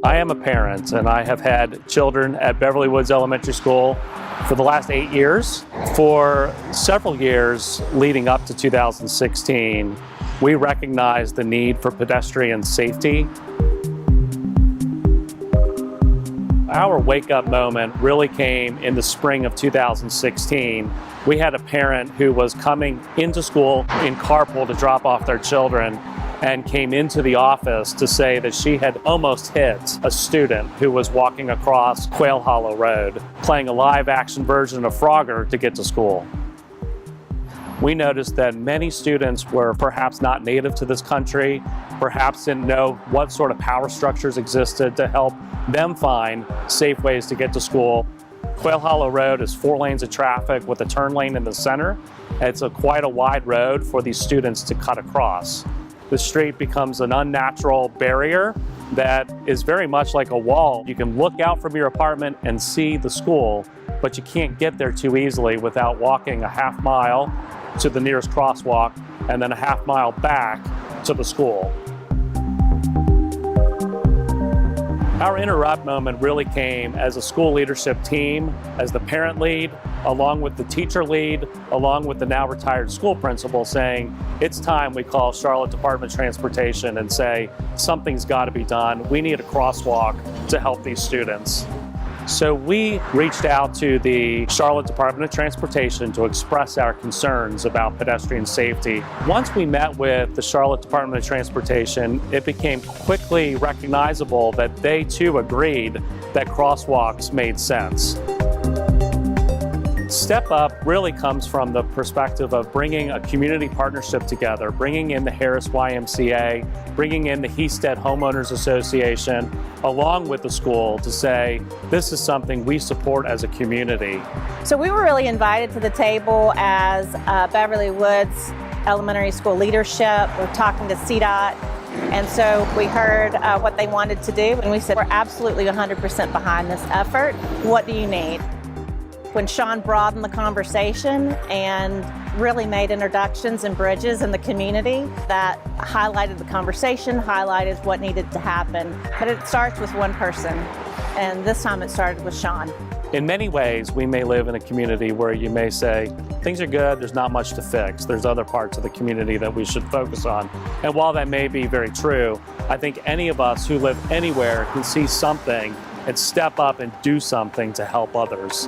I am a parent, and I have had children at Beverly Woods Elementary School for the last 8 years. For several years leading up to 2016, we recognized the need for pedestrian safety. Our wake-up moment really came in the spring of 2016. We had a parent who was coming into school in carpool to drop off their children and came into the office to say that she had almost hit a student who was walking across Quail Hollow Road, playing a live-action version of Frogger to get to school. We noticed that many students were perhaps not native to this country, perhaps didn't know what sort of power structures existed to help them find safe ways to get to school. Quail Hollow Road is 4 lanes of traffic with a turn lane in the center. It's quite a wide road for these students to cut across. The street becomes an unnatural barrier that is very much like a wall. You can look out from your apartment and see the school, but you can't get there too easily without walking a half mile to the nearest crosswalk and then a half mile back to the school. Our interrupt moment really came as a school leadership team, as the parent lead, along with the teacher lead, along with the now retired school principal, saying, it's time we call Charlotte Department of Transportation and say, something's got to be done. We need a crosswalk to help these students. So we reached out to the Charlotte Department of Transportation to express our concerns about pedestrian safety. Once we met with the Charlotte Department of Transportation, it became quickly recognizable that they too agreed that crosswalks made sense. Step Up really comes from the perspective of bringing a community partnership together, bringing in the Harris YMCA, bringing in the Hestead Homeowners Association, along with the school to say, this is something we support as a community. So we were really invited to the table as Beverly Woods Elementary School leadership. We're talking to CDOT. And so we heard what they wanted to do, and we said, we're absolutely 100% behind this effort. What do you need? When Sean broadened the conversation and really made introductions and bridges in the community that highlighted the conversation, highlighted what needed to happen. But it starts with one person, and this time it started with Sean. In many ways, we may live in a community where you may say, things are good, there's not much to fix. There's other parts of the community that we should focus on. And while that may be very true, I think any of us who live anywhere can see something and step up and do something to help others.